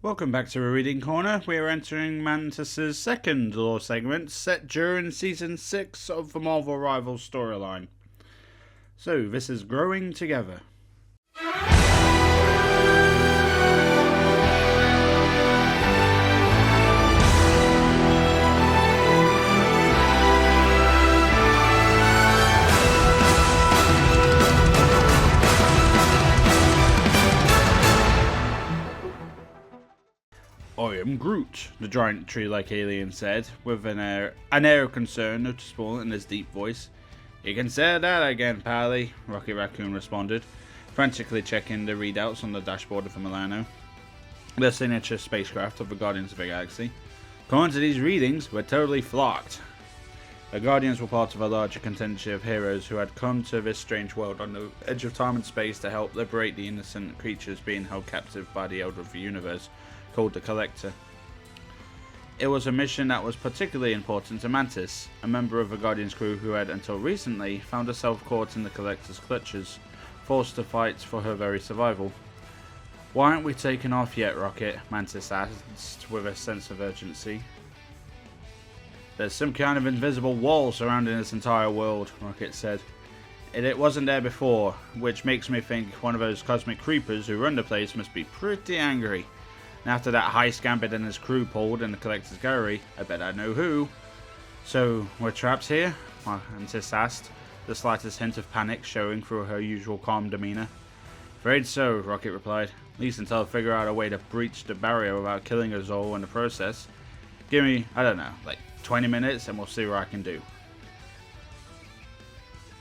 Welcome back to a Reading Corner. We are entering Mantis' second lore segment, set during Season 6 of the Marvel Rivals storyline. So, this is Growing Together. I am Groot, the giant tree-like alien said, with an air of concern noticeable in his deep voice. You can say that again, Pally, Rocket Raccoon responded, frantically checking the readouts on the dashboard of the Milano, the signature spacecraft of the Guardians of the Galaxy. According to these readings, we're totally flocked. The Guardians were part of a larger contingent of heroes who had come to this strange world on the edge of time and space to help liberate the innocent creatures being held captive by the Elder of the Universe, called the Collector. It was a mission that was particularly important to Mantis, a member of the Guardian's crew who had until recently found herself caught in the Collector's clutches, forced to fight for her very survival. Why aren't we taking off yet, Rocket? Mantis asked with a sense of urgency. There's some kind of invisible wall surrounding this entire world, Rocket said. It wasn't there before, which makes me think one of those cosmic creepers who run the place must be pretty angry. And after that heist Gambit and his crew pulled in the Collector's gallery, I bet I know who. So, we're trapped here? Mantis asked, the slightest hint of panic showing through her usual calm demeanour. Afraid so, Rocket replied, at least until I figure out a way to breach the barrier without killing us all in the process. Give me, I don't know, like 20 minutes and we'll see what I can do.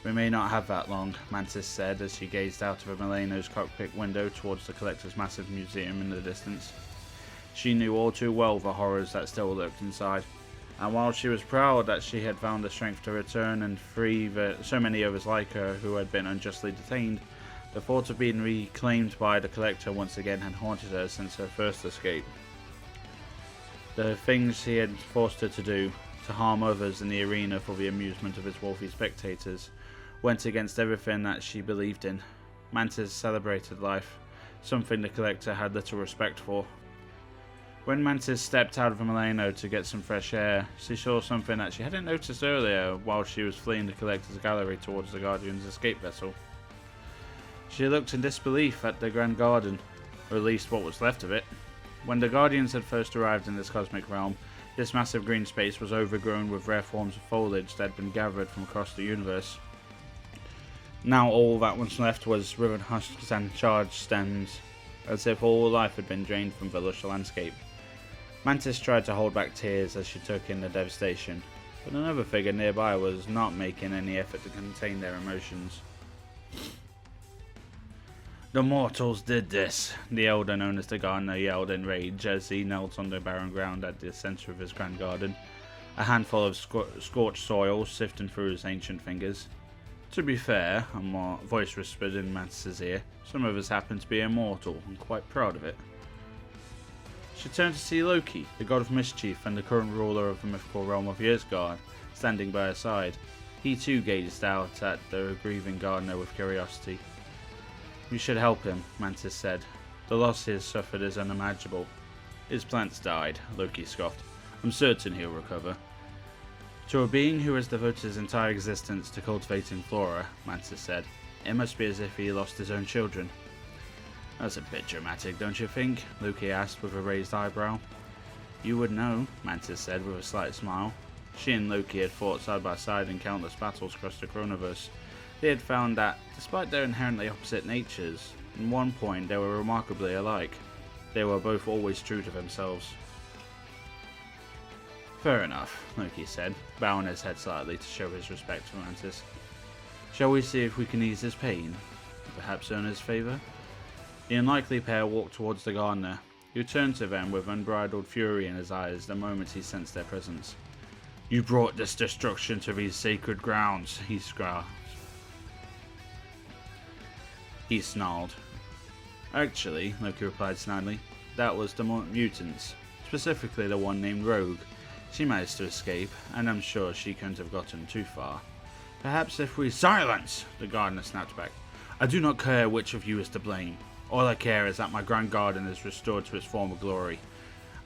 We may not have that long, Mantis said as she gazed out of a Milano's cockpit window towards the Collector's massive museum in the distance. She knew all too well the horrors that still lurked inside, and while she was proud that she had found the strength to return and free so many others like her who had been unjustly detained, the thought of being reclaimed by the Collector once again had haunted her since her first escape. The things he had forced her to do, to harm others in the arena for the amusement of his wealthy spectators, went against everything that she believed in. Mantis celebrated life, something the Collector had little respect for. When Mantis stepped out of the Milano to get some fresh air, she saw something that she hadn't noticed earlier while she was fleeing the Collector's gallery towards the Guardian's escape vessel. She looked in disbelief at the Grand Garden, or at least what was left of it. When the Guardians had first arrived in this cosmic realm, this massive green space was overgrown with rare forms of foliage that had been gathered from across the universe. Now all that was left was riven husks and charged stems, as if all life had been drained from the lush landscape. Mantis tried to hold back tears as she took in the devastation, but another figure nearby was not making any effort to contain their emotions. The mortals did this, the elder known as the Gardener yelled in rage as he knelt on the barren ground at the centre of his grand garden, a handful of scorched soil sifting through his ancient fingers. To be fair, a voice whispered in Mantis' ear, some of us happen to be immortal and quite proud of it. She turned to see Loki, the god of mischief and the current ruler of the mythical realm of Asgard, standing by her side. He too gazed out at the grieving gardener with curiosity. We should help him, Mantis said. The loss he has suffered is unimaginable. His plants died, Loki scoffed. I'm certain he'll recover. To a being who has devoted his entire existence to cultivating flora, Mantis said, it must be as if he lost his own children. That's a bit dramatic, don't you think? Loki asked with a raised eyebrow. You would know, Mantis said with a slight smile. She and Loki had fought side by side in countless battles across the Chronoverse. They had found that, despite their inherently opposite natures, at one point they were remarkably alike. They were both always true to themselves. Fair enough, Loki said, bowing his head slightly to show his respect for Mantis. Shall we see if we can ease his pain? Perhaps earn his favour? The unlikely pair walked towards the gardener, who turned to them with unbridled fury in his eyes the moment he sensed their presence. You brought this destruction to these sacred grounds, he snarled. Actually, Loki replied snidely, that was the mutants, specifically the one named Rogue. She managed to escape, and I'm sure she couldn't have gotten too far. Perhaps if we— Silence! The gardener snapped back. I do not care which of you is to blame. All I care is that my grand garden is restored to its former glory,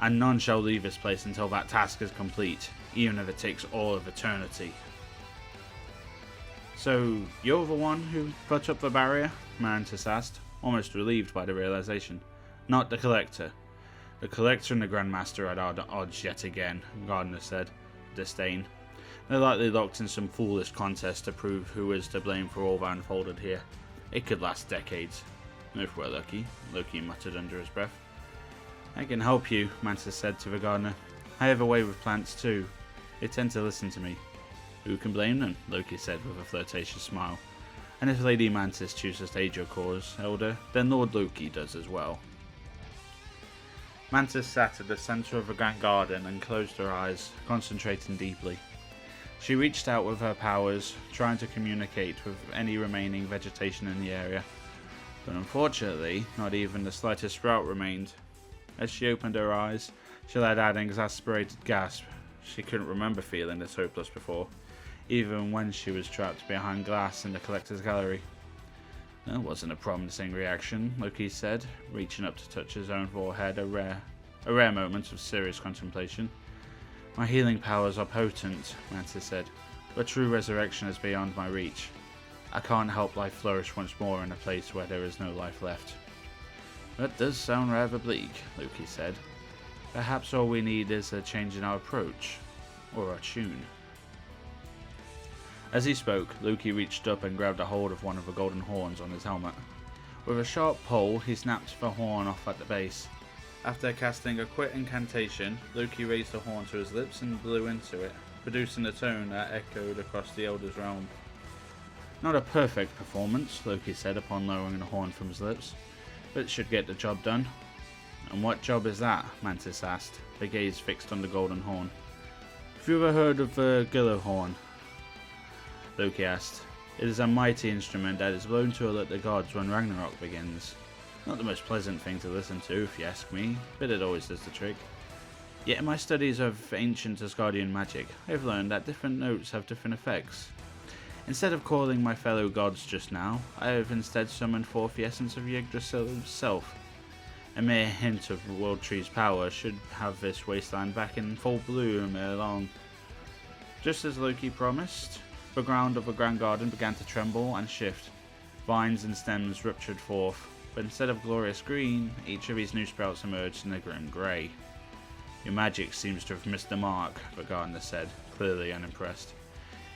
and none shall leave this place until that task is complete, even if it takes all of eternity. So, you're the one who put up the barrier? Mantis asked, almost relieved by the realization. Not the Collector. The Collector and the Grandmaster are at odds yet again, Gardner said, with disdain. They're likely locked in some foolish contest to prove who is to blame for all that unfolded here. It could last decades. If we're lucky, Loki muttered under his breath. I can help you, Mantis said to the gardener. I have a way with plants too. They tend to listen to me. Who can blame them? Loki said with a flirtatious smile. And if Lady Mantis chooses to aid your cause, Elder, then Lord Loki does as well. Mantis sat at the centre of the grand garden and closed her eyes, concentrating deeply. She reached out with her powers, trying to communicate with any remaining vegetation in the area. But unfortunately, not even the slightest sprout remained. As she opened her eyes, she let out an exasperated gasp. She couldn't remember feeling this hopeless before, even when she was trapped behind glass in the collector's gallery. That wasn't a promising reaction, Loki said, reaching up to touch his own forehead, a rare moment of serious contemplation. My healing powers are potent, Mantis said, but true resurrection is beyond my reach. I can't help life flourish once more in a place where there is no life left. That does sound rather bleak, Loki said. Perhaps all we need is a change in our approach, or our tune. As he spoke, Loki reached up and grabbed a hold of one of the golden horns on his helmet. With a sharp pull, he snapped the horn off at the base. After casting a quick incantation, Loki raised the horn to his lips and blew into it, producing a tone that echoed across the Elder's realm. Not a perfect performance, Loki said upon lowering the horn from his lips, but it should get the job done. And what job is that? Mantis asked, her gaze fixed on the golden horn. Have you ever heard of the Gillowhorn? Loki asked. It is a mighty instrument that is blown to alert the gods when Ragnarok begins. Not the most pleasant thing to listen to, if you ask me, but it always does the trick. Yet in my studies of ancient Asgardian magic, I have learned that different notes have different effects. Instead of calling my fellow gods just now, I have instead summoned forth the essence of Yggdrasil himself. A mere hint of the World Tree's power should have this wasteland back in full bloom ere long. Just as Loki promised, the ground of the Grand Garden began to tremble and shift. Vines and stems ruptured forth, but instead of glorious green, each of these new sprouts emerged in a grim grey. Your magic seems to have missed the mark, the gardener said, clearly unimpressed.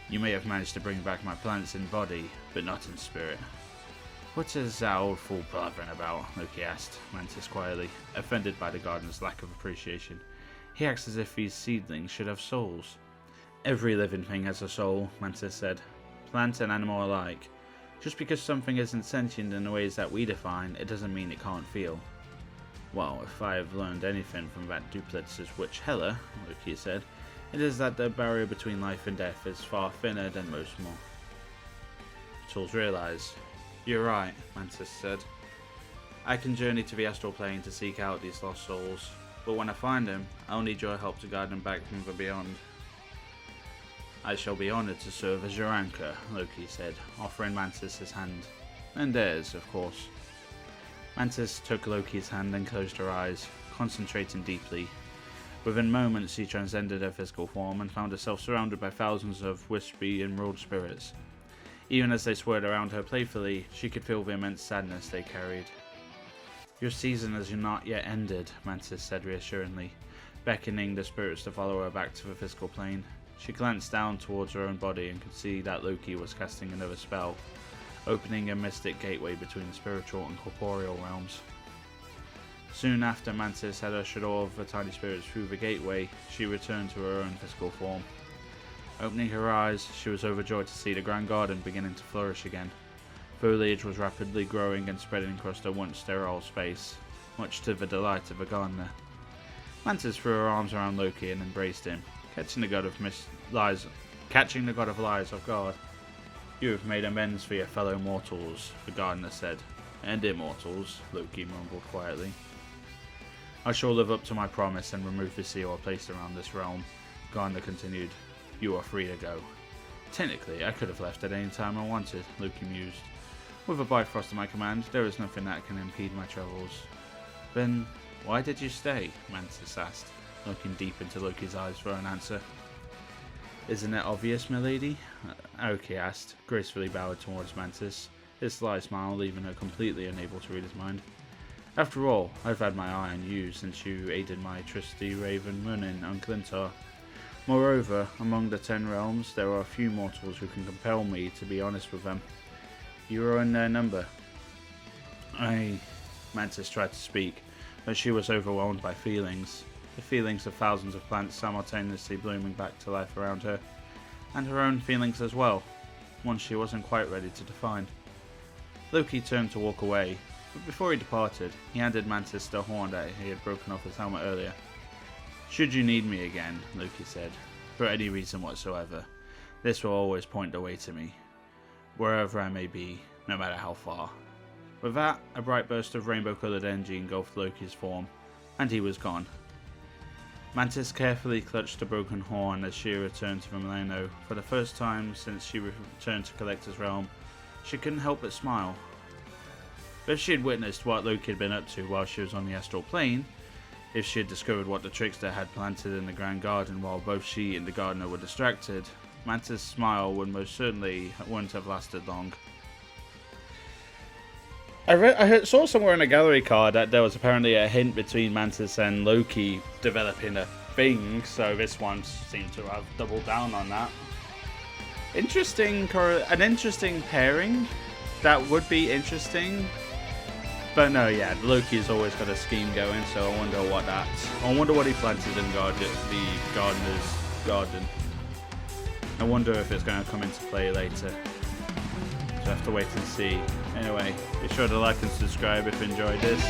You may have managed to bring back my plants in body, but not in spirit. What is that old fool blathering about? Loki asked, Mantis quietly, offended by the gardener's lack of appreciation. He acts as if these seedlings should have souls. Every living thing has a soul, Mantis said, plant and animal alike. Just because something isn't sentient in the ways that we define, it doesn't mean it can't feel. Well, if I have learned anything from that duplitz's witch Hela, Loki said, it is that the barrier between life and death is far thinner than most mortals realize. You're right, Mantis said. I can journey to the astral plane to seek out these lost souls, but when I find them, I'll need your help to guide them back from the beyond. I shall be honoured to serve as your anchor, Loki said, offering Mantis his hand. And theirs, of course. Mantis took Loki's hand and closed her eyes, concentrating deeply. Within moments she transcended her physical form and found herself surrounded by thousands of wispy, emerald spirits. Even as they swirled around her playfully, she could feel the immense sadness they carried. Your season has not yet ended, Mantis said reassuringly, beckoning the spirits to follow her back to the physical plane. She glanced down towards her own body and could see that Loki was casting another spell, opening a mystic gateway between the spiritual and corporeal realms. Soon after Mantis had ushered all of the tiny spirits through the gateway, she returned to her own physical form. Opening her eyes, she was overjoyed to see the Grand Garden beginning to flourish again. Foliage was rapidly growing and spreading across the once sterile space, much to the delight of the gardener. Mantis threw her arms around Loki and embraced him, catching the god of lies off guard. You have made amends for your fellow mortals, the gardener said. And immortals, Loki mumbled quietly. I shall live up to my promise and remove the seal I placed around this realm, Gardener continued. You are free to go. Technically, I could have left at any time I wanted, Loki mused. With a Bifrost at my command, there is nothing that can impede my travels. Then, why did you stay? Mantis asked, looking deep into Loki's eyes for an answer. Isn't it obvious, milady? Loki asked, gracefully bowed towards Mantis, his sly smile leaving her completely unable to read his mind. After all, I've had my eye on you since you aided my trusty Raven Munin on Clintar. Moreover, among the 10 realms, there are a few mortals who can compel me to be honest with them. You are in their number. Mantis tried to speak, but she was overwhelmed by feelings. The feelings of thousands of plants simultaneously blooming back to life around her, and her own feelings as well, ones she wasn't quite ready to define. Loki turned to walk away, but before he departed, he handed Mantis the horn that he had broken off his helmet earlier. Should you need me again, Loki said, for any reason whatsoever, this will always point the way to me, wherever I may be, no matter how far. With that, a bright burst of rainbow-coloured energy engulfed Loki's form, and he was gone. Mantis carefully clutched the broken horn as she returned to Milano. For the first time since she returned to Collector's Realm, she couldn't help but smile. If she had witnessed what Loki had been up to while she was on the astral plane, if she had discovered what the trickster had planted in the Grand Garden while both she and the gardener were distracted, Mantis' smile would most certainly wouldn't have lasted long. I saw somewhere in a gallery card that there was apparently a hint between Mantis and Loki developing a thing, so this one seemed to have doubled down on that. An interesting pairing. That would be interesting. But no, yeah, Loki's always got a scheme going, so I wonder what he planted in the gardener's garden. I wonder if it's going to come into play later. So I have to wait and see. Anyway, be sure to like and subscribe if you enjoyed this.